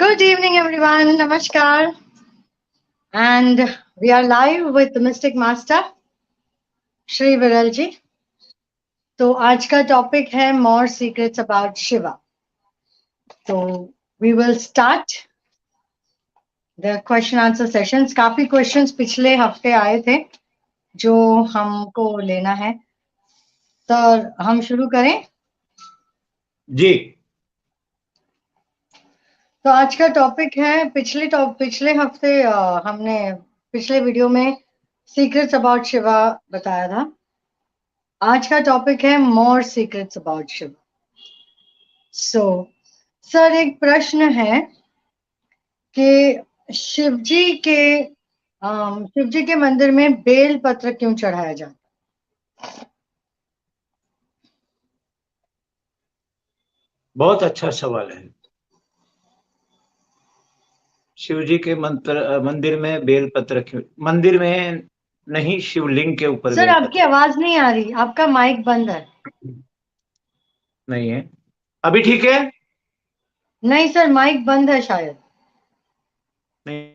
Good evening, everyone. Namaskar. And we are live with the Mystic Master, Shri Viral ji. तो आज का topic है more secrets about Shiva. So we will start the question answer sessions. काफी questions पिछले हफ्ते आए थे जो हमको लेना है. तो हम शुरू करें जी. तो आज का टॉपिक है पिछले हफ्ते हमने पिछले वीडियो में सीक्रेट्स अबाउट शिवा बताया था. आज का टॉपिक है more secrets about Shiv. So sir, एक प्रश्न है कि शिवजी के मंदिर में बेल पत्र क्यों चढ़ाया जाता है? बहुत अच्छा सवाल है. शिवजी के मंदिर में बेल पत्र क्यों? मंदिर में नहीं, शिवलिंग के ऊपर. सर, आपकी आवाज नहीं आ रही, आपका माइक बंद है. नहीं है. अभी ठीक है? नहीं सर, माइक बंद है शायद. नहीं,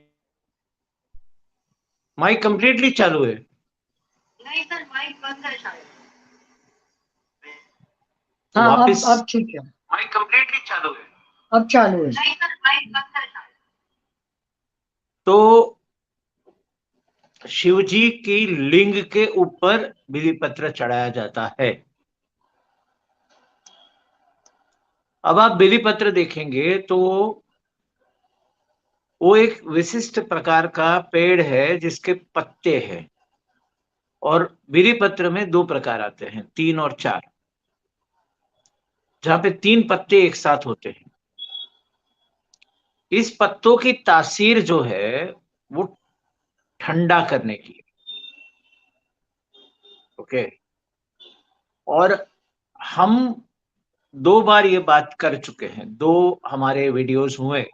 माइक कंप्लीटली चालू है. नहीं सर, माइक बंद है शायद. हाँ, वापस अब ठीक है. माइक कंप्लीटली चालू है. अब चालू है. नहीं सर, माइक बंद है शायद. तो शिवजी की लिंग के ऊपर बिली पत्र चढ़ाया जाता है. अब आप बिली पत्र देखेंगे तो वो एक विशिष्ट प्रकार का पेड़ है जिसके पत्ते हैं. और बिली पत्र में दो प्रकार आते हैं, 3 और 4, जहां पे 3 पत्ते एक साथ होते हैं. इस पत्तों की तासीर जो है वो ठंडा करने की. ओके. और हम 2 बार ये बात कर चुके हैं, 2 हमारे वीडियोस हुए.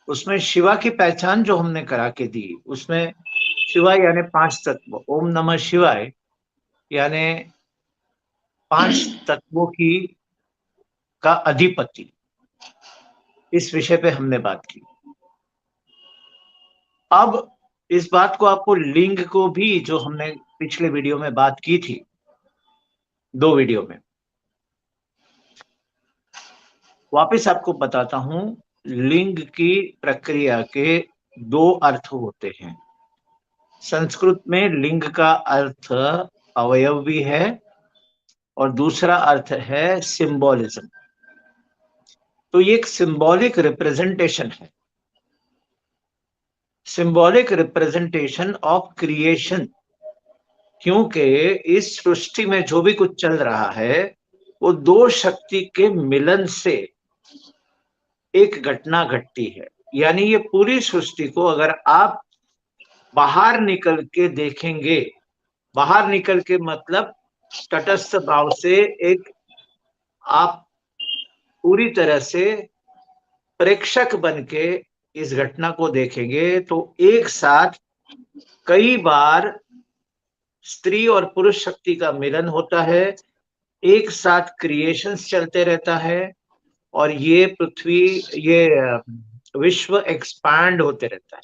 उसमें शिवा की पहचान जो हमने करा के दी, उसमें शिवा यानी 5 तत्व, ओम नमः शिवाय यानी 5 तत्वों की का अधिपति, इस विषय पे हमने बात की. अब इस बात को आपको लिंग को भी, जो हमने पिछले वीडियो में बात की थी, 2 वीडियो में, वापस आपको बताता हूं. लिंग की प्रक्रिया के 2 अर्थ होते हैं. संस्कृत में लिंग का अर्थ अवयव भी है और दूसरा अर्थ है सिंबॉलिज्म. तो ये एक सिंबॉलिक रिप्रेजेंटेशन है, सिंबॉलिक रिप्रेजेंटेशन ऑफ क्रिएशन. क्योंकि इस सृष्टि में जो भी कुछ चल रहा है वो 2 शक्ति के मिलन से एक घटना घटती है. यानी ये पूरी सृष्टि को अगर आप बाहर निकल के देखेंगे, बाहर निकल के मतलब तटस्थ भाव से, एक आप पूरी तरह से प्रेक्षक बन के इस घटना को देखेंगे, तो एक साथ कई बार स्त्री और पुरुष शक्ति का मिलन होता है, एक साथ क्रिएशंस चलते रहता है, और ये पृथ्वी, ये विश्व एक्सपैंड होते रहता है.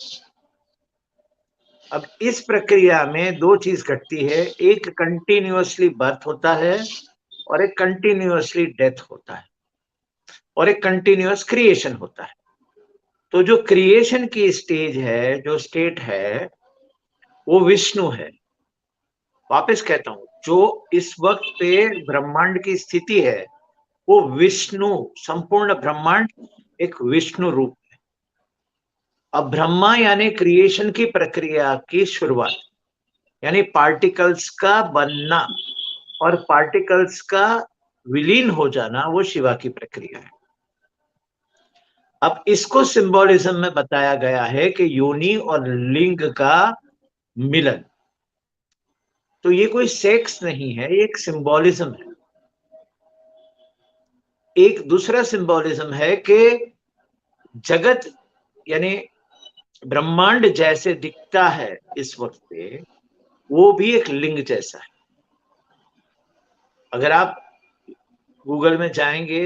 अब इस प्रक्रिया में 2 चीज घटती है, एक कंटिन्यूअसली बर्थ होता है और एक कंटिन्यूअसली डेथ होता है और एक कंटिन्यूअस क्रिएशन होता है. तो जो क्रिएशन की स्टेज है, जो स्टेट है, वो विष्णु है. वापस कहता हूं, जो इस वक्त पे ब्रह्मांड की स्थिति है वो विष्णु, संपूर्ण ब्रह्मांड एक विष्णु रूप है. अब ब्रह्मा यानी क्रिएशन की प्रक्रिया की शुरुआत, यानी पार्टिकल्स का बनना और पार्टिकल्स का विलीन हो जाना, वो शिवा की प्रक्रिया है. अब इसको सिंबॉलिज्म में बताया गया है कि योनि और लिंग का मिलन. तो ये कोई सेक्स नहीं है, ये एक सिंबॉलिज्म है. एक दूसरा सिंबॉलिज्म है कि जगत यानी ब्रह्मांड जैसे दिखता है इस वक्त पे, वो भी एक लिंग जैसा है. अगर आप गूगल में जाएंगे,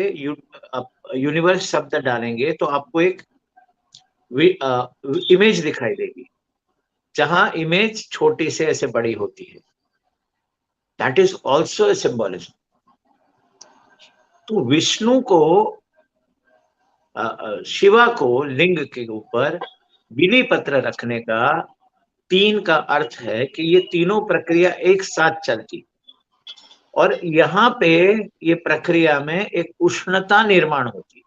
यूनिवर्स शब्द डालेंगे तो आपको एक इमेज दिखाई देगी, जहां इमेज छोटी से ऐसे बड़ी होती है. That is also a symbolism. तो विष्णु को, शिवा को लिंग के ऊपर बिली पत्र रखने का तीन का अर्थ है कि ये तीनों प्रक्रिया एक साथ चलती, और यहाँ पे ये प्रक्रिया में एक उष्णता निर्माण होती,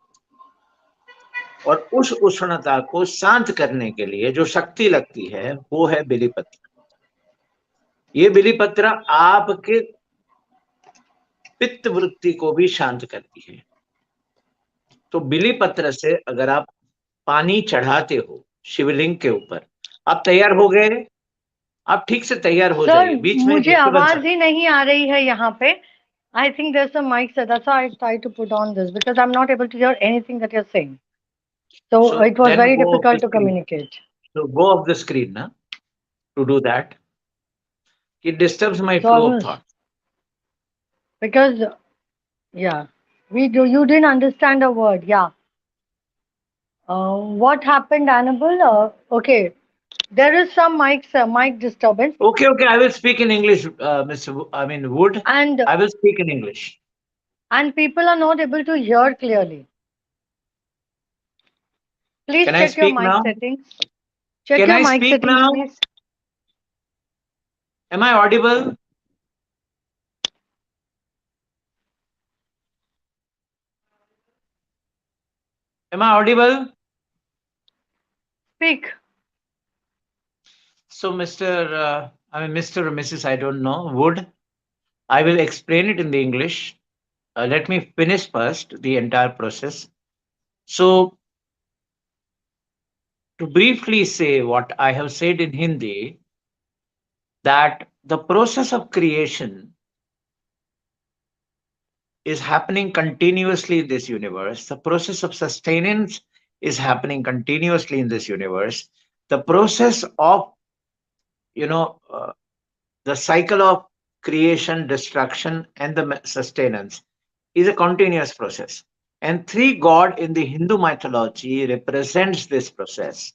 और उस उष्णता को शांत करने के लिए जो शक्ति लगती है वो है बिलीपत्र. ये बिलीपत्र आपके पित्त वृत्ति को भी शांत करती है. तो बिलीपत्र से अगर आप पानी चढ़ाते हो शिवलिंग के ऊपर, आप तैयार हो गए, आप ठीक से तैयार हो जाइए, बीच में मुझे डिस्टर्बेंस. आवाज ही नहीं आ रही है यहाँ पे. I think there's some mic set. That's why I tried to put on this because I'm not able to hear anything that you're saying. So So it was then very go off the difficult to screen. communicate. So go off the screen na, to do that. It disturbs my So I flow of was thought. because yeah, you didn't understand a word. Yeah. What happened, Annabelle? Okay, there is some mic disturbance, Okay, okay, I will speak in English, Wood. and I will speak in English. people are not able to hear clearly. Please Can I check your speak mic now? settings. Check Can your I mic speak settings, now? please. Am I audible? Am I audible? Speak. So, Mr. or Mrs., I don't know, Wood, I will explain it in the English. Let me finish first the entire process. So, to briefly say what I have said in Hindi, that the process of creation is happening continuously in this universe. The process of sustenance is happening continuously in this universe. The process of, you know, the cycle of creation, destruction, and the sustenance is a continuous process. And three God in the Hindu mythology represents this process.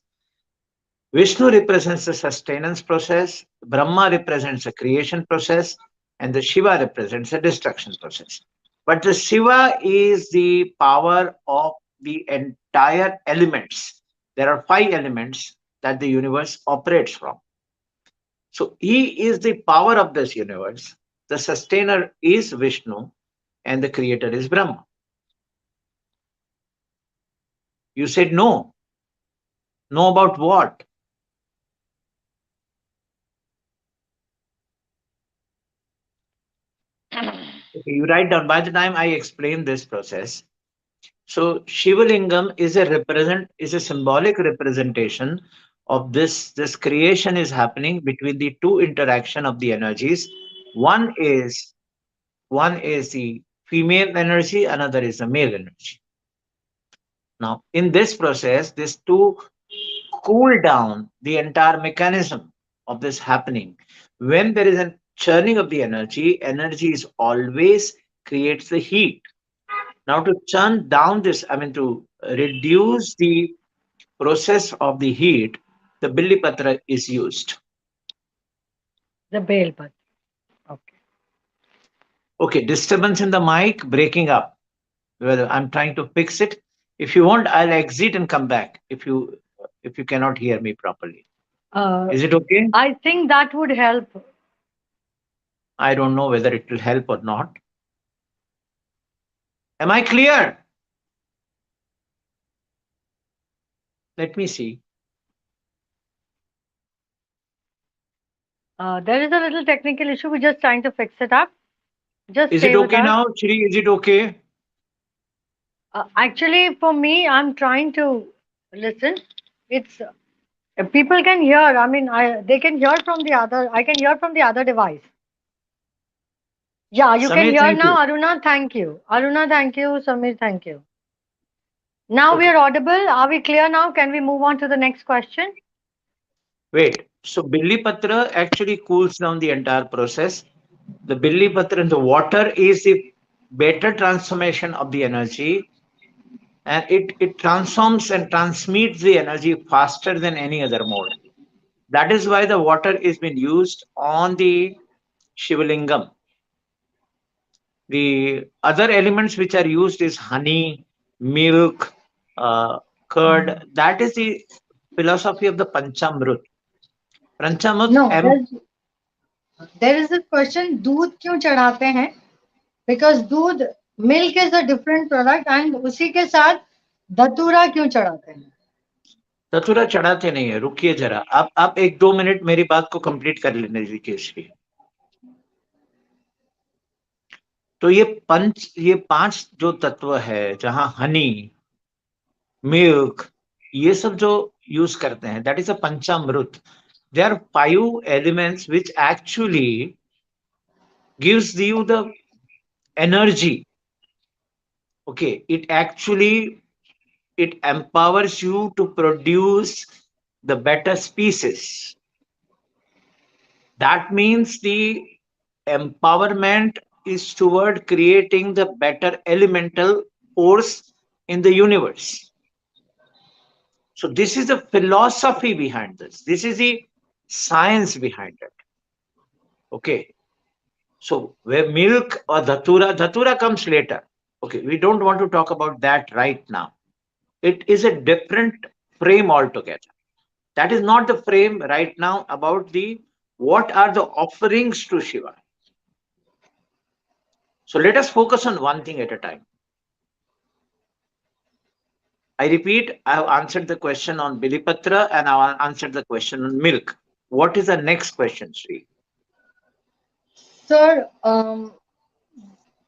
Vishnu represents the sustenance process, Brahma represents the creation process, and the Shiva represents the destruction process. But the Shiva is the power of the entire elements. There are 5 elements that the universe operates from. So he is the power of this universe. The sustainer is Vishnu, and the creator is Brahma. You said no. No about what? Okay, you write down. By the time I explain this process, so Shiva Lingam is a symbolic representation of this creation is happening between the two interaction of the energies. One is the female energy, another is the male energy. Now, in this process, these two cool down the entire mechanism of this happening. When there is a churning of the energy is always creates the heat. Now, to churn down this, to reduce the process of the heat, the Billi Patra is used. The bail button. Okay. Okay, disturbance in the mic, breaking up. Well, I'm trying to fix it. If you want, I'll exit and come back if you cannot hear me properly. Is it okay? I think that would help. I don't know whether it will help or not. Am I clear? Let me see. There is a little technical issue. We're just trying to fix it up. Just Is stay it with okay us. now, Shri? Is it okay? Actually, for me, I'm trying to listen. It's people can hear. I mean, they can hear from the other. I can hear from the other device. Yeah, you can Samir, hear thank now. you. Aruna, thank you. Aruna, thank you. Samir, thank you. Now we Okay. are audible. Are we clear now? Can we move on to the next question? Wait. So Billi Patra actually cools down the entire process. The Billi Patra in the water is the better transformation of the energy. and it transforms and transmits the energy faster than any other mode. That is why the water is being used on the Shiva Lingam. The other elements which are used is honey, milk, curd. That is the philosophy of the Panchamrit. Panchamrit No, there is a question, दूध क्यों चढ़ाते हैं? Because दूध, milk is a different product, and उसी के साथ धतूरा क्यों चढ़ाते हैं? धतूरा चढ़ाते नहीं है, रुकिए जरा, आप 1-2 मिनट मेरी बात को कंप्लीट कर लेने दीजिए इसकी। तो ये 5 जो तत्व है, जहां हनी, मिल्क, ये सब जो यूज करते हैं, that is a Panchamrit. There are 5 elements which actually gives you the energy. Okay, it empowers you to produce the better species. That means the empowerment is toward creating the better elemental force in the universe. So this is the philosophy behind this. This is the science behind it. Okay. So where milk or dhatura comes later. Okay, we don't want to talk about that right now. It is a different frame altogether. That is not the frame right now about the what are the offerings to Shiva. So let us focus on one thing at a time. I repeat, I have answered the question on Bilva Patra and I have answered the question on milk. What is the next question, Sri? Sir,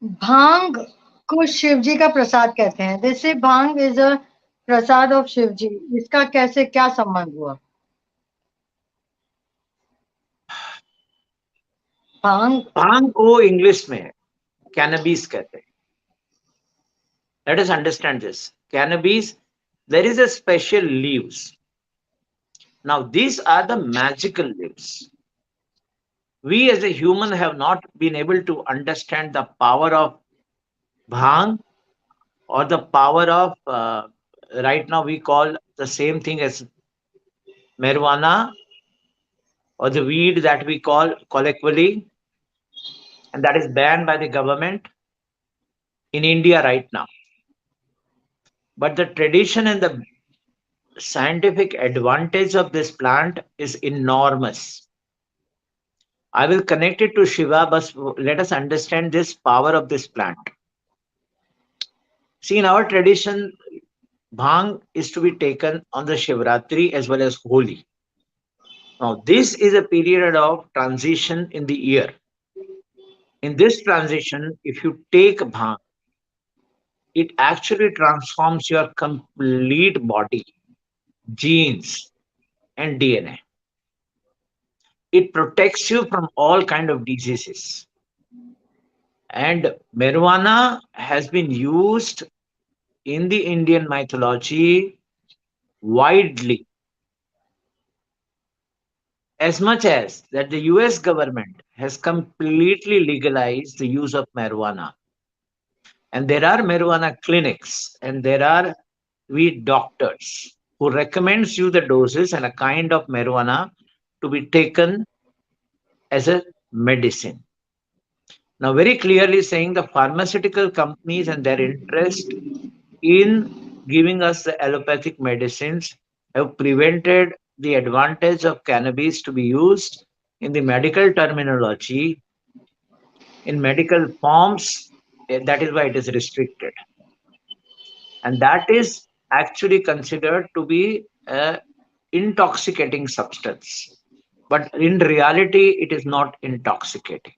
भांग को शिव जी का प्रसाद कहते हैं. They say bhang is a Prasad of Shiv जी. इसका कैसे क्या संबंध हुआ? भांग को इंग्लिश में cannabis कहते हैं. Let us understand this. Cannabis, there is a special leaves. Now these are the magical leaves. We as a human have not been able to understand the power of bhang or the power of right now we call the same thing as marijuana or the weed that we call colloquially, and that is banned by the government in India right now. But the tradition and the scientific advantage of this plant is enormous. I will connect it to Shiva, but let us understand this power of this plant. See, in our tradition, Bhang is to be taken on the Shivratri as well as Holi. Now, this is a period of transition in the year. In this transition, if you take Bhang, it actually transforms your complete body, genes, and DNA. It protects you from all kind of diseases. And marijuana has been used in the Indian mythology widely, as much as that the US government has completely legalized the use of marijuana. And there are marijuana clinics and there are weed doctors who recommends you the doses and a kind of marijuana to be taken as a medicine. Now, very clearly saying the pharmaceutical companies and their interest in giving us the allopathic medicines have prevented the advantage of cannabis to be used in the medical terminology, in medical forms. That is why it is restricted. And that is actually considered to be an intoxicating substance. But in reality, it is not intoxicating.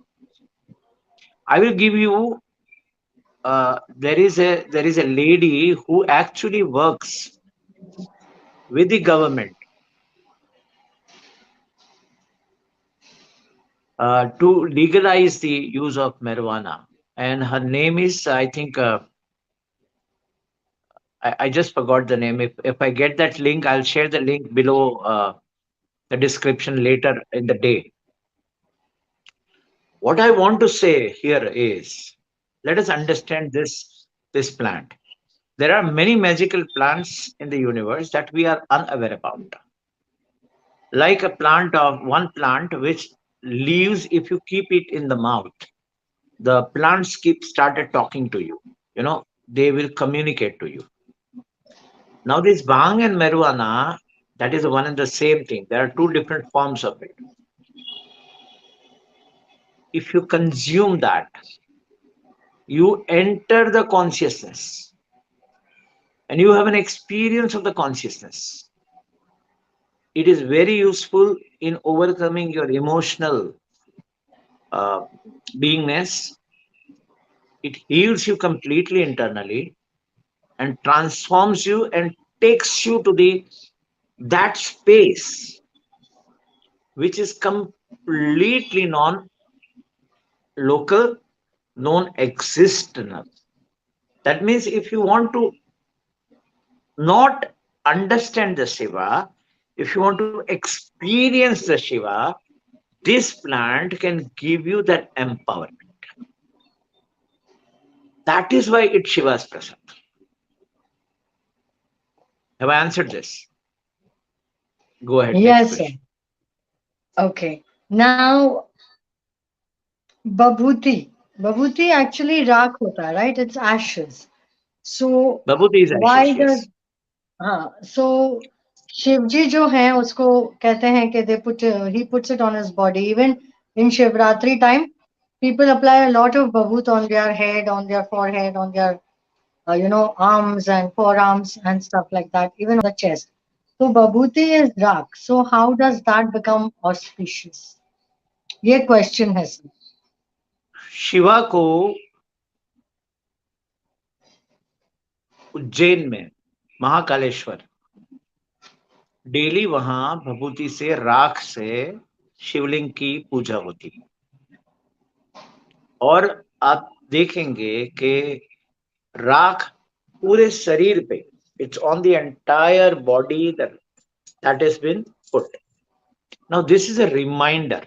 I will give you there is a lady who actually works with the government to legalize the use of marijuana, and her name is I think I just forgot the name. If I get that link, I'll share the link below the description later in the day. What I want to say here is, let us understand this plant. There are many magical plants in the universe that we are unaware about. Like a plant of one plant which leaves, if you keep it in the mouth, the plants keep started talking to you. They will communicate to you. Now this bhang and marijuana, that is one and the same thing. There are two different forms of it. If you consume that, you enter the consciousness and you have an experience of the consciousness. It is very useful in overcoming your emotional uh, beingness. It heals you completely internally and transforms you and takes you to the that space which is completely non-local, non-existent. That means if you want to not understand the Shiva, if you want to experience the Shiva, this plant can give you that empowerment. That is why it's Shiva's prasad. Have I answered this? Go ahead, next Yes, sir. question. Okay. Now, Babhuti. Babhuti actually राख होता है, right? It's ashes. So Babhuti is why ashes, does yes. हाँ? So Shiv जी जो हैं उसको कहते हैं कि he puts it on his body. Even in Shivratri time, people apply a lot of babut on their head, on their forehead, on their arms and forearms and stuff like that, even on the chest. So babhuti is rak. So how does that become auspicious? ये question है sir. Shiva को उज्जैन में Mahakaleshwar daily वहां भभूति से राख से शिवलिंग की पूजा होती है। और आप देखेंगे कि राख पूरे शरीर पे, it's on the entire body that has been put. Now this is a reminder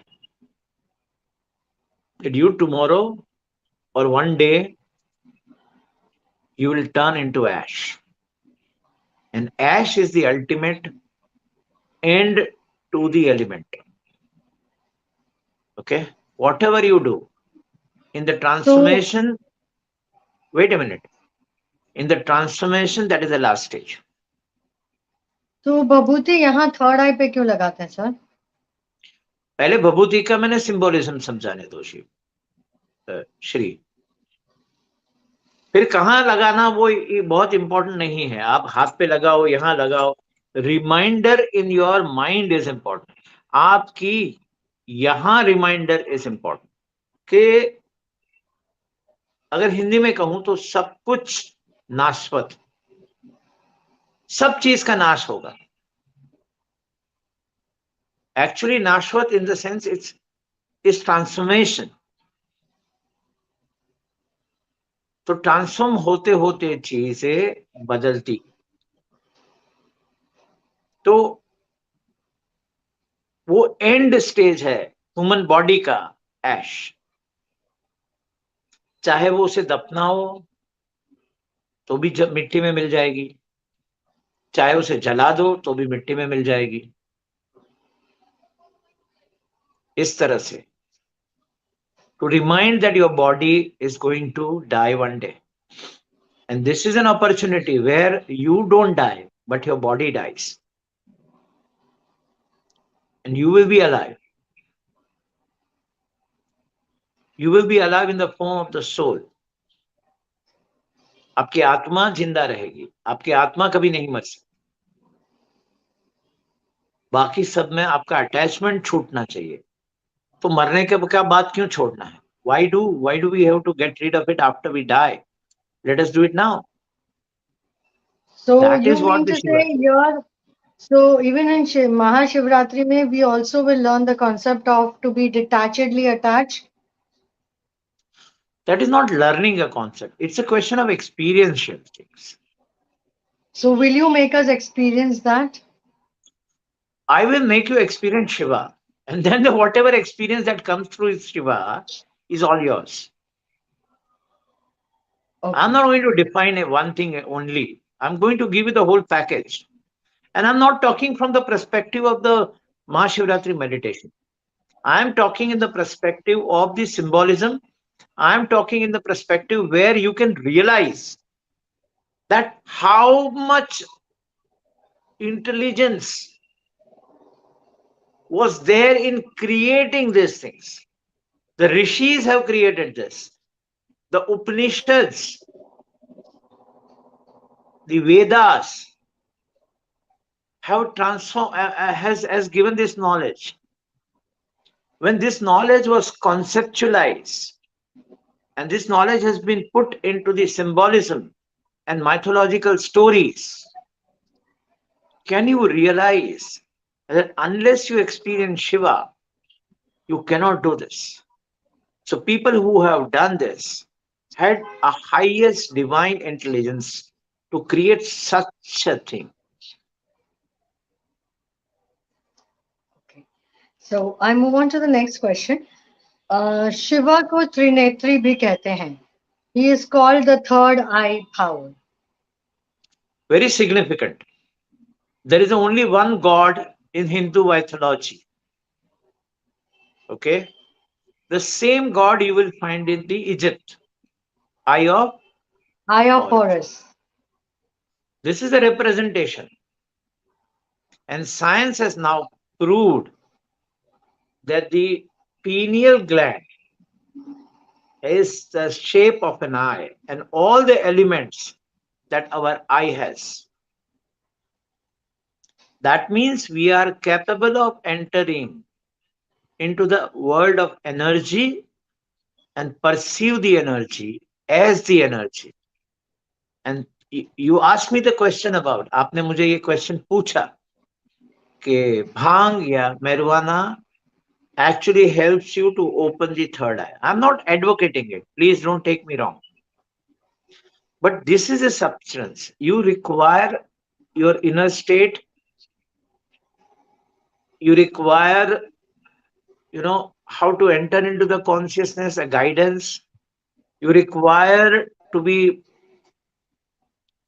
that you tomorrow or one day you will turn into ash, and ash is the ultimate end to the element. Okay, whatever you do in the So transformation, wait a minute, in the transformation, that is the last stage. तो babhuti यहाँ third आई पे क्यों लगाते हैं sir? पहले भभूति का मैंने symbolism समझाने दो श्री। फिर कहाँ लगाना वो बहुत इंपॉर्टेंट नहीं है, आप हाथ पे लगाओ, यहाँ लगाओ। Reminder in your mind is important. आपकी यहाँ रिमाइंडर इज इंपॉर्टेंट कि अगर हिंदी में कहूं तो सब कुछ नाशवत, सब चीज का नाश होगा। एक्चुअली नाशवत in the sense it's transformation. तो ट्रांसफॉर्म होते होते चीजें बदलती। तो वो एंड स्टेज है ह्यूमन बॉडी का, ऐश। चाहे वो उसे दफनाओ तो भी जब मिट्टी में मिल जाएगी, चाहे उसे जला दो तो भी मिट्टी में मिल जाएगी। इस तरह से to remind that your body is going to die one day. And this is an opportunity where you don't die, but your body dies. And you will be alive. You will be alive in the form of the soul. आपकी आत्मा जिंदा रहेगी, आपकी आत्मा कभी नहीं मर सकती। बाकी सब में आपका अटैचमेंट छूटना चाहिए। तो मरने के बाद क्यों छोड़ना है? Why do we have to get rid of it after we die? Let us do it now. So That you is what mean the to Shiva say says. you're so even in Mahashivratri mein we also will learn the concept of to be detachedly attached. That is not learning a concept. It's a question of experiential things. So will you make us experience that? I will make you experience Shiva. And then whatever experience that comes through Shiva is all yours. I'm Okay. not going to define one thing only. I'm going to give you the whole package. And I'm not talking from the perspective of the Mahashivratri meditation. I'm talking in the perspective of the symbolism. I'm talking in the perspective where you can realize that how much intelligence was there in creating these things. The rishis have created this. The Upanishads, the Vedas have transformed, has given this knowledge. When this knowledge was conceptualized and this knowledge has been put into the symbolism and mythological stories, can you realize that unless you experience Shiva, you cannot do this? So, people who have done this had a highest divine intelligence to create such a thing. Okay. So I move on to the next question. Shiva को त्रिनेत्री भी कहते हैं. He is called the third eye power. Very significant. There is only one God in Hindu mythology. Okay? The same God you will find in the Egypt, Eye of Eye of Horus. Horus. This is a representation. And science has now proved that the pineal gland is the shape of an eye and all the elements that our eye has. That means we are capable of entering into the world of energy and perceive the energy as the energy. And you asked me the question about, आपने मुझे ये question पूछा कि भांग या marijuana actually helps you to open the third eye. I'm not advocating it. Please don't take me wrong. But this is a substance. You require your inner state. You require, how to enter into the consciousness, a guidance. You require to be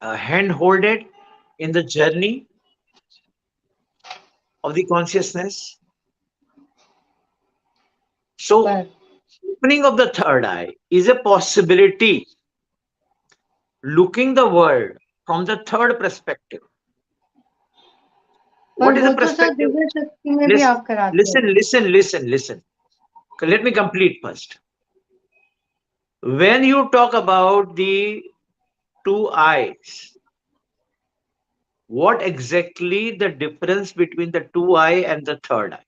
hand-holded in the journey of the consciousness. So, पर opening of the third eye is a possibility. Looking the world from the third perspective. पर What is वो the तो sir perspective? Divya शक्ति में भी Listen, आप कराते listen, हो. listen, listen, listen. Let me complete first. When you talk about the two eyes, what exactly the difference between the two eye and the third eye?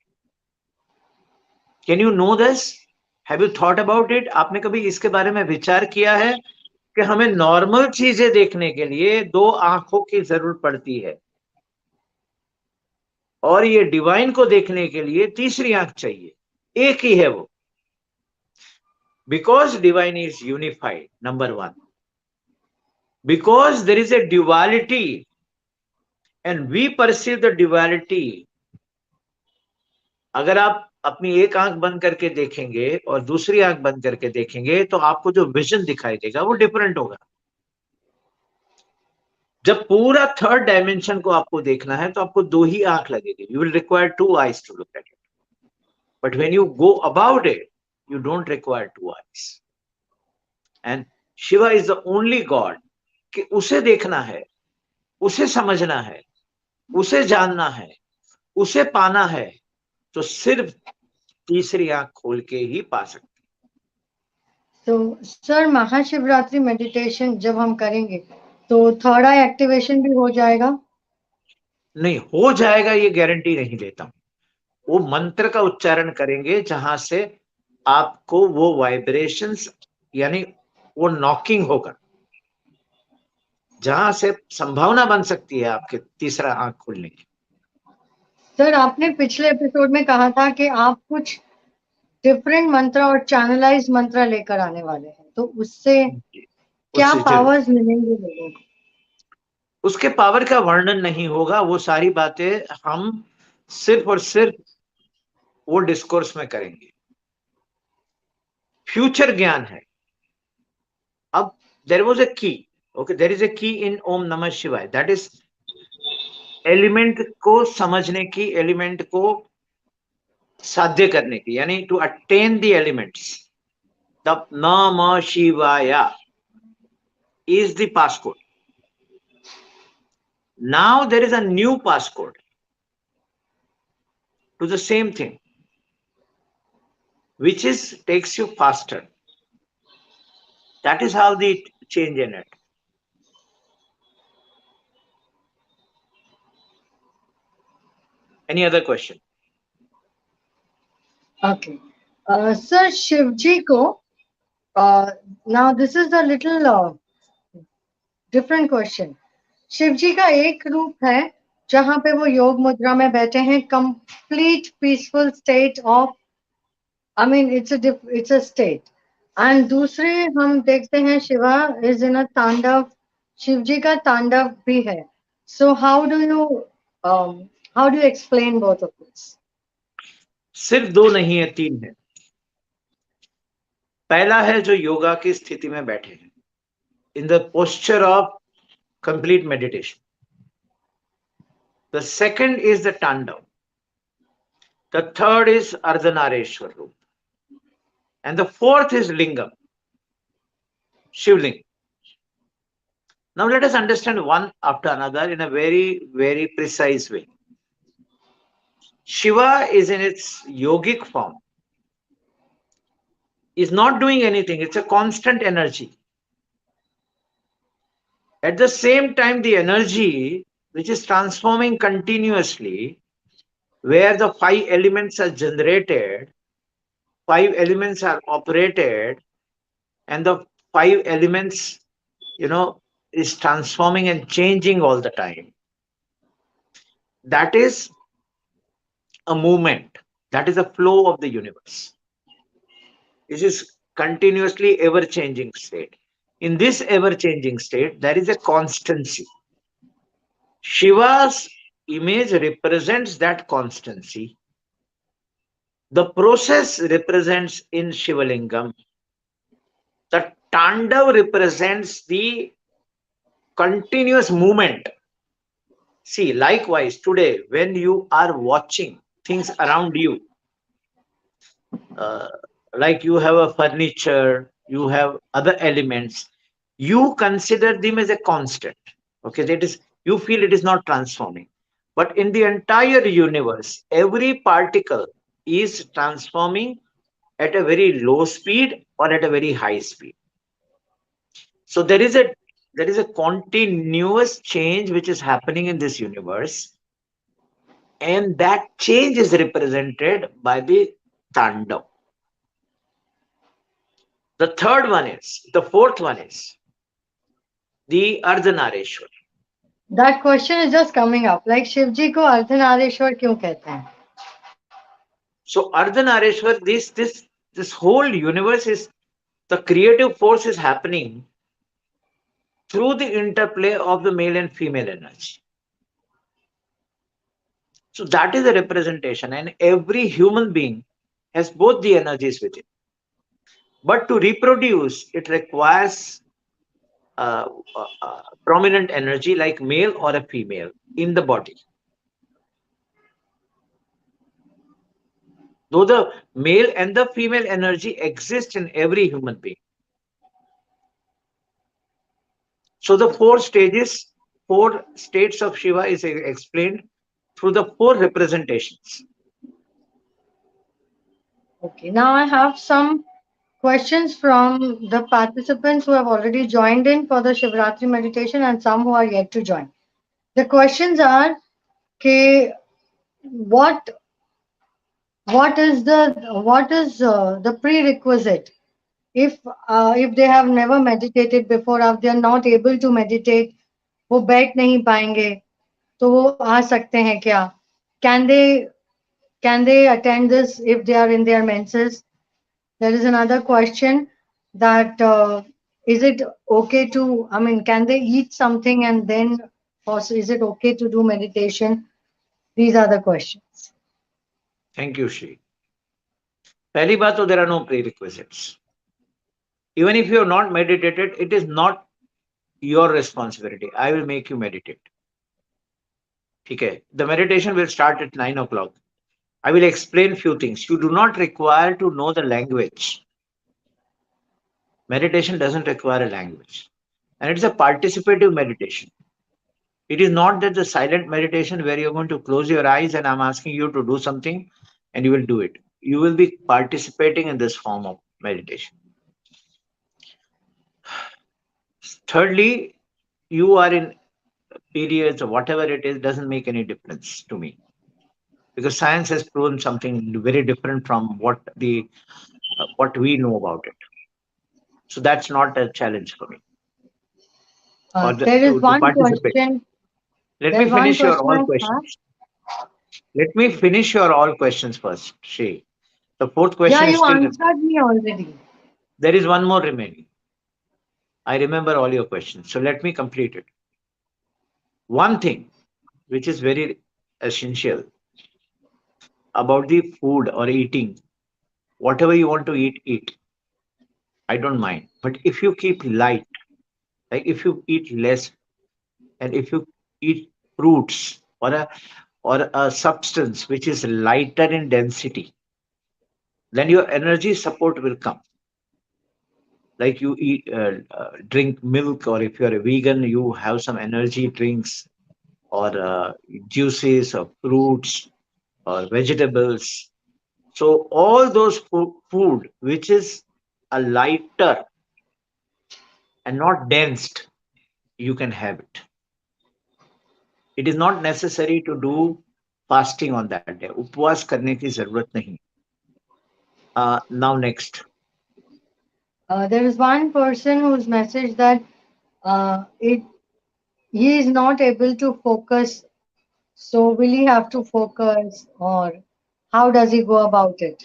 Can you know this? Have you thought about it? आपने कभी इसके बारे में विचार किया है कि हमें नॉर्मल चीजें देखने के लिए दो आंखों की जरूरत पड़ती है और ये डिवाइन को देखने के लिए तीसरी आंख चाहिए. एक ही है वो. Because divine is unified, number one. Because there is a duality and we perceive the duality. अगर आप अपनी एक आंख बंद करके देखेंगे और दूसरी आंख बंद करके देखेंगे तो आपको जो विजन दिखाई देगा वो डिफरेंट होगा. जब पूरा थर्ड डायमेंशन को आपको देखना है तो आपको दो ही आंख लगेगी. You will require two eyes to look at it. But when you go about it you don't require two eyes. And Shiva is the only God कि उसे देखना है, उसे समझना है, उसे जानना है, उसे पाना है तो सिर्फ तीसरी आंख खोल के ही पा सकते. तो सर महाशिवरात्रि मेडिटेशन जब हम करेंगे तो थर्ड आई एक्टिवेशन भी हो जाएगा. नहीं हो जाएगा ये गारंटी नहीं देता हूं. वो मंत्र का उच्चारण करेंगे जहां से आपको वो वाइब्रेशंस यानी वो नॉकिंग होगा जहां से संभावना बन सकती है आपके तीसरा आंख खुलने की. सर आपने पिछले एपिसोड में कहा था कि आप कुछ डिफरेंट मंत्र और चैनलाइज मंत्र लेकर आने वाले हैं, तो उससे क्या उससे जरूर पावर्स मिलेंगे लोगों को. उसके पावर का वर्णन नहीं होगा. वो सारी बातें हम सिर्फ और सिर्फ वो डिस्कोर्स में करेंगे. फ्यूचर ज्ञान है. अब there was a key. Okay, there is a key in Om Namah Shivaya. That is element को समझने की, एलिमेंट को साध्य करने की, यानी to attain the elements. The Namah Shivaya is the passcode. Now there is a new passcode to the same thing, which is takes you faster. That is how the change in it. Any other question? Okay. Sir, Shivji ko, now this is a little different question. Shiv जी का एक रूप है जहां पे वो योग मुद्रा में बैठे हैं, complete peaceful state of, I mean it's a state. And दूसरे हम देखते हैं शिवा इज इन अ तांडव, शिव जी का तांडव भी है. So how do you explain both of this? सिर्फ दो नहीं है, तीन है. पहला है जो योगा की स्थिति में बैठे हैं, in the posture of complete meditation. The second is the तांडव. द थर्ड इज अर्धनारेश्वर रूप. And the fourth is Lingam, Shivling. Now let us understand one after another in a very, very precise way. Shiva is in its yogic form, is not doing anything. It's a constant energy. At the same time, the energy which is transforming continuously, where the five elements are generated, five elements are operated, and the five elements, is transforming and changing all the time. That is a movement. That is a flow of the universe. This is continuously ever changing state. In this ever changing state, there is a constancy. Shiva's image represents that constancy. The process represents in Shiva Lingam. The Tandav represents the continuous movement. See, likewise, today, when you are watching things around you, like you have a furniture, you have other elements, you consider them as a constant. Okay, that is, you feel it is not transforming. But in the entire universe, every particle is transforming at a very low speed or at a very high speed. So there is a continuous change which is happening in this universe, and that change is represented by the Tandav. The fourth one is the Ardhanareshwar. That question is just coming up. Like Shiv जी को अर्धनारीश्वर क्यों कहते हैं? So Ardhanareshwar, this whole universe is, the creative force is happening through the interplay of the male and female energy. So that is a representation, and every human being has both the energies within. But to reproduce, it requires prominent energy like male or a female in the body. Though the male and the female energy exist in every human being. So the four states of Shiva is explained through the four representations. Okay, now I have some questions from the participants who have already joined in for the Shivratri meditation and some who are yet to join. The questions are, okay, what the prerequisite if they have never meditated before, if they are not able to meditate, वो बैठ नहीं पाएंगे, तो वो आ सकते हैं क्या? Can they attend this if they are in their menses? There is another question that is it okay to, I mean, can they eat something and then, or is it okay to do meditation? These are the questions. Thank you, Shri. पहली बात तो there are no prerequisites. Even if you have not meditated, it is not your responsibility. I will make you meditate. Okay. The meditation will start at 9 o'clock. I will explain few things. You do not require to know the language. Meditation doesn't require a language. And it's a participative meditation. It is not that the silent meditation where you're going to close your eyes and I'm asking you to do something and you will do it. You will be participating in this form of meditation. Thirdly, you are in periods or whatever it is, doesn't make any difference to me because science has proven something very different from what we know about it. So that's not a challenge for me or There is to one participate. question. Let me There's one finish your question all I have. questions. Let me finish your all questions first, Shay. The fourth Yeah, question is you still answered me already. there is one more remaining. I remember all your questions. So let me complete it. One thing which is very essential about the food or eating, whatever you want to eat, eat. I don't mind. But if you keep light, like if you eat less and if you eat fruits or a substance which is lighter in density, then your energy support will come. Like you eat, drink milk, or if you're a vegan, you have some energy drinks or juices or fruits or vegetables. So all those food which is a lighter and not dense, you can have it. It is not necessary to do fasting on that day. उपवास करने की जरूरत नहीं. Now next. There is one person who's messaged that it he is not able to focus. So will he have to focus, or how does he go about it?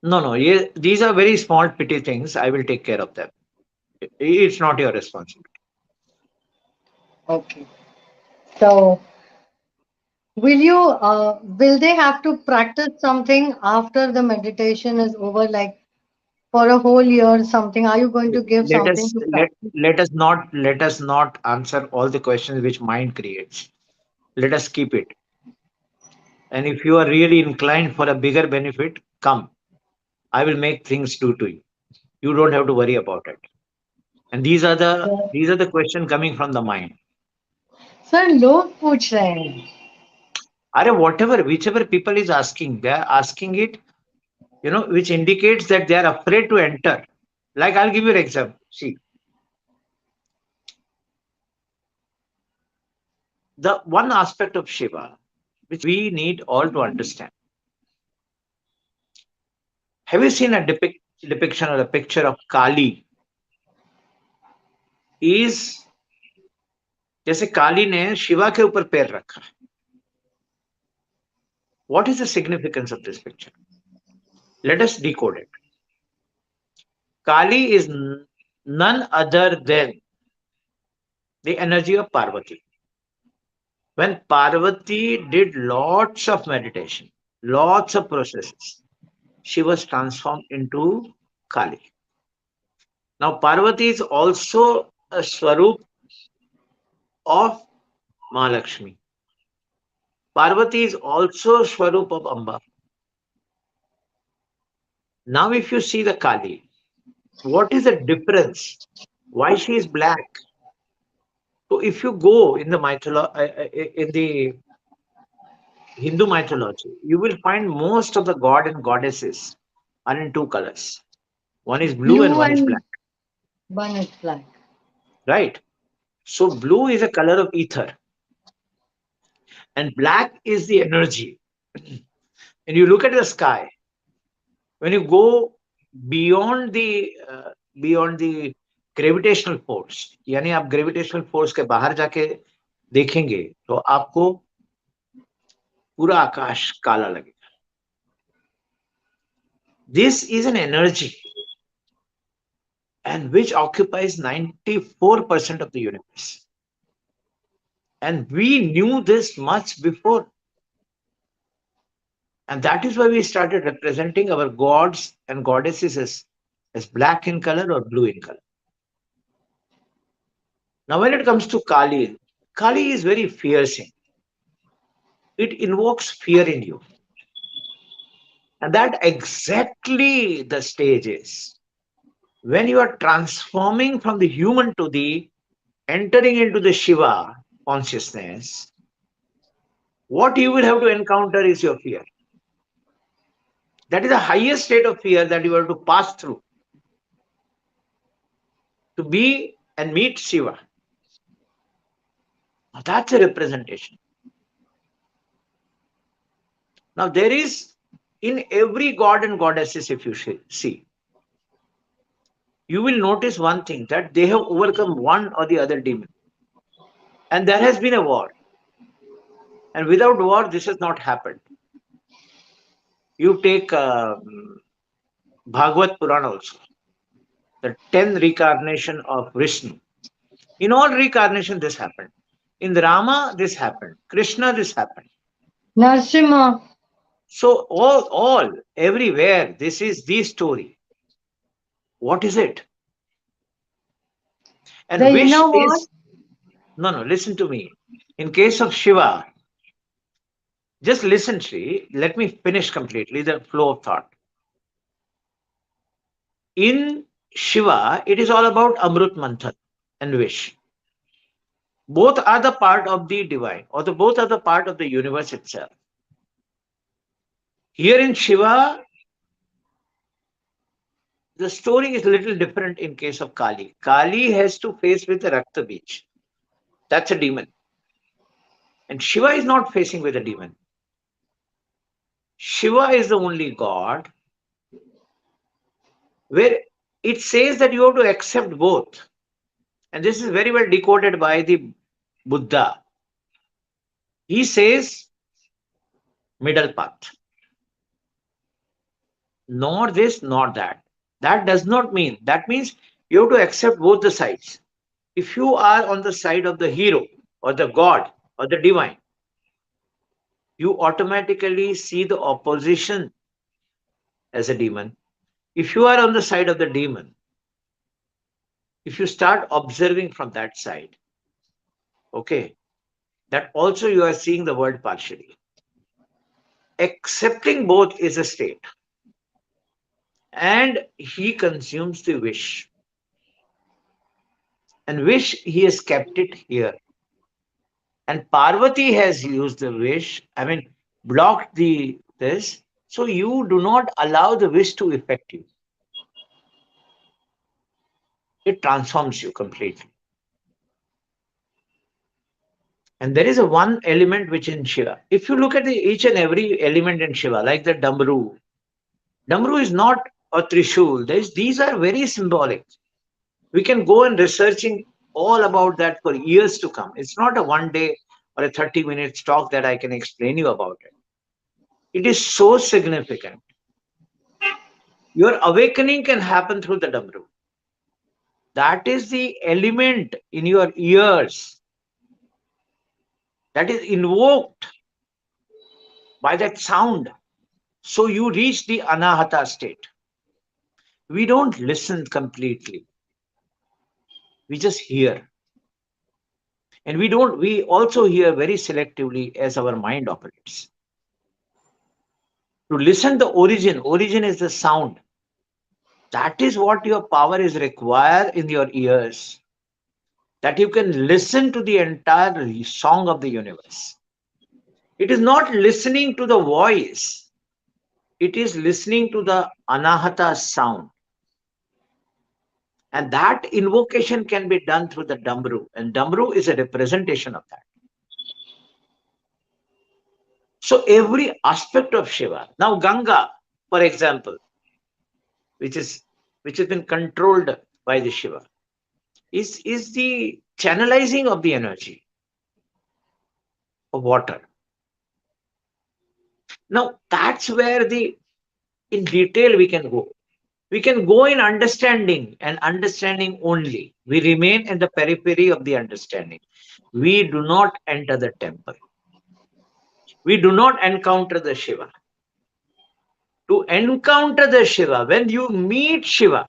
No, no. These are very small, petty things. I will take care of them. It's not your responsibility. Okay. So will they have to practice something after the meditation is over, like for a whole year, something? Are you going to give Let something us to practice? let us not answer all the questions which mind creates. Let us keep it. And if you are really inclined for a bigger benefit, come. I will make things do to you. You don't have to worry about it. And So, these are the questions coming from the mind. Sir लोग पूछ रहे हैं. Are whatever whichever people is asking, they are asking it, which indicates that they are afraid to enter. Like I'll give you an example. See, the one aspect of Shiva, which we need all to understand. Have you seen a depiction or a picture of Kali? Is जैसे काली ने शिवा के ऊपर पैर रखा. What is the significance of this picture? Let us decode it. Kali is none other than the energy of Parvati. When Parvati did lots of meditation, lots of processes, she was transformed into Kali. Now, Parvati is also a swarup of Mahalakshmi. Parvati is also a swarup of Amba. Now, if you see the Kali, what is the difference? Why she is black? So, if you go in the in the Hindu mythology, you will find most of the god and goddesses are in two colors. One is blue and Blue one is and black, one is black. right? So blue is a color of ether and black is the energy. And you look at the sky, when you go beyond the gravitational force, यानी आप gravitational force के बाहर जाके देखेंगे तो आपको पूरा आकाश काला लगेगा. This is an energy and which occupies 94% of the universe. And we knew this much before. And that is why we started representing our gods and goddesses as black in color or blue in color. Now, when it comes to Kali, Kali is very fearsome. It invokes fear in you. And that exactly the stage is. When you are transforming from the human to the entering into the Shiva consciousness, what you will have to encounter is your fear. That is the highest state of fear that you have to pass through to be and meet Shiva. Now, that's a representation. Now, there is in every god and goddesses, if you see, you will notice one thing that they have overcome one or the other demon. And there has been a war. And without war, this has not happened. You take Bhagavad Puran also, the 10 reincarnation of Vishnu. In all reincarnation, this happened. In Rama, this happened. Krishna, this happened. Narasimha. So everywhere, this is the story. What is it? And You wish know what? is, no, listen to me. In case of Shiva, just listen, Shri, let me finish completely the flow of thought. In Shiva, it is all about Amrut Manthan and wish. Both are the part of the divine, or both are the part of the universe itself. Here in Shiva, the story is a little different in case of Kali. Kali has to face with the Rakta Beach. That's a demon. And Shiva is not facing with a demon. Shiva is the only God where it says that you have to accept both. And this is very well decoded by the Buddha. He says middle path. Nor this, nor that. That does not mean, that means you have to accept both the sides. If you are on the side of the hero or the God or the divine, you automatically see the opposition as a demon. If you are on the side of the demon, if you start observing from that side, okay, that also you are seeing the world partially. Accepting both is a state. And he consumes the wish. And wish, he has kept it here. And Parvati has used the wish, blocked the this. So you do not allow the wish to affect you. It transforms you completely. And there is a one element which in Shiva, if you look at each and every element in Shiva, like the Damru is not a Trishul. These are very symbolic. We can go and researching all about that for years to come. It's not a one day or a 30-minute talk that I can explain you about it. It is so significant. Your awakening can happen through the Damru. That is the element in your ears that is invoked by that sound. So you reach the anahata state. We don't listen completely. We just hear. And we also hear very selectively as our mind operates. To listen the origin is the sound. That is what your power is required in your ears. That you can listen to the entire song of the universe. It is not listening to the voice. It is listening to the anahata sound. And that invocation can be done through the Damru. And Damru is a representation of that. So every aspect of Shiva. Now Ganga, for example, which has been controlled by the Shiva, is the channelizing of the energy of water. Now that's where in detail we can go. We can go in understanding and understanding only. We remain in the periphery of the understanding. We do not enter the temple. We do not encounter the Shiva. To encounter the Shiva, when you meet Shiva,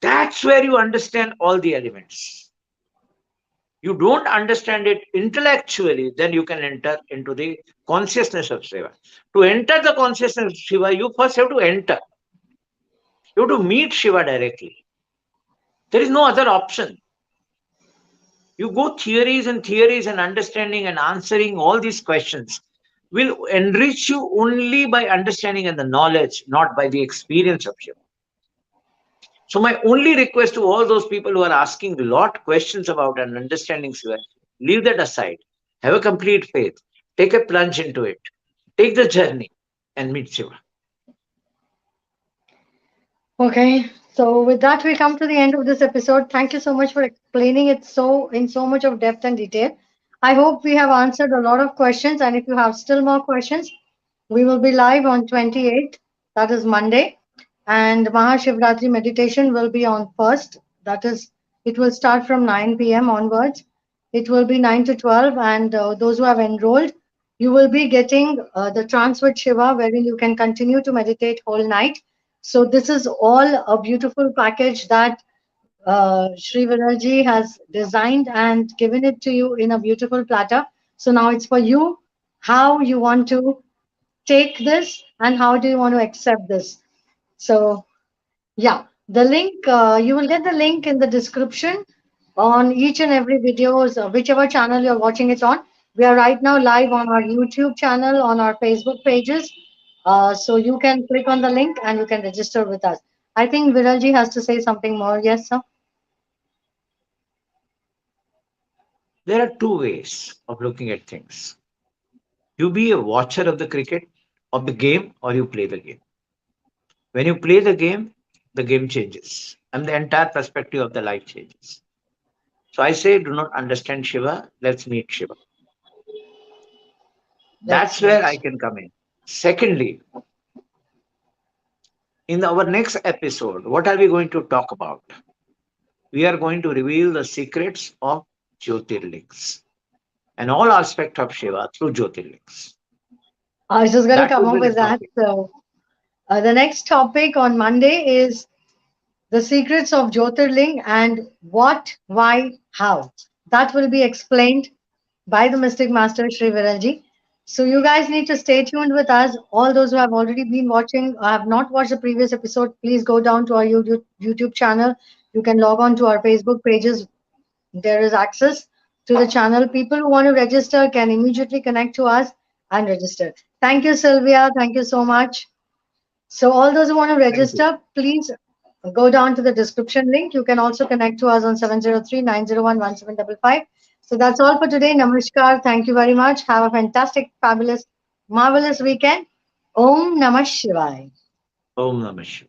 That's where you understand all the elements. You don't understand it intellectually, then you can enter into the consciousness of Shiva. To enter the consciousness of Shiva, you first have to enter. You have to meet Shiva directly. There is no other option. You go theories and understanding and answering all these questions will enrich you only by understanding and the knowledge, not by the experience of Shiva. So my only request to all those people who are asking a lot questions about and understanding Shiva, leave that aside. Have a complete faith. Take a plunge into it. Take the journey and meet Shiva. Okay, so with that, we come to the end of this episode. Thank you so much for explaining it so in so much of depth and detail. I hope we have answered a lot of questions, and if you have still more questions, we will be live on 28th, that is Monday, and Mahashivratri meditation will be on 1st, that is, it will start from 9 p.m. onwards. It will be 9 to 12, and those who have enrolled, you will be getting the trance with Shiva, wherein you can continue to meditate whole night. So this is all a beautiful package that Sri Viralji has designed and given it to you in a beautiful platter. So now it's for you how you want to take this and how do you want to accept this. So yeah, the link, you will get the link in the description on each and every videos, whichever channel you're watching it on. We are right now live on our YouTube channel, on our Facebook pages. So you can click on the link and you can register with us. I think Viralji has to say something more. Yes, sir. There are two ways of looking at things. You be a watcher of the cricket, of the game, or you play the game. When you play the game changes. And the entire perspective of the life changes. So I say, do not understand Shiva, let's meet Shiva. That's That's where I right. can come in. Secondly, in our next episode, what are we going to talk about? We are going to reveal the secrets of Jyotirlings and all aspects of Shiva through Jyotirlings. I was just going to That come would up be the with that. topic. So the next topic on Monday is the secrets of Jyotirling and what, why, how. That will be explained by the Mystic Master Sri Viralji. So you guys need to stay tuned with us. All those who have already been watching, have not watched the previous episode, please go down to our YouTube channel. You can log on to our Facebook pages. There is access to the channel. People who want to register can immediately connect to us and register. Thank you, Sylvia. Thank you so much. So all those who want to Thank you. register, please go down to the description link. You can also connect to us on 703-901-1755. So that's all for today. Namaskar. Thank you very much. Have a fantastic, fabulous, marvelous weekend. Om Namah Shivaya. Om Namah Shivaya.